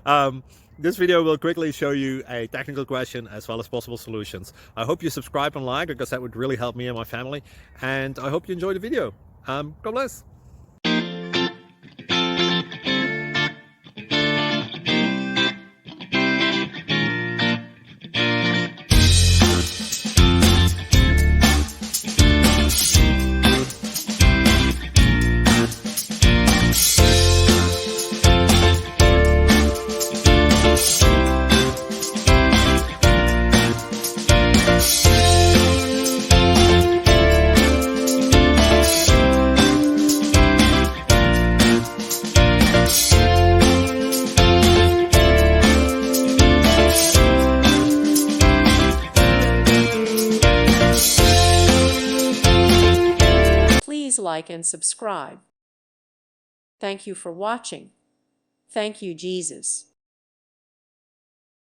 um, this video will quickly show you a technical question as well as possible solutions. I hope you subscribe and like, because that would really help me and my family. And I hope you enjoy the video. God bless. Please like and subscribe. Thank you for watching. Thank you, Jesus.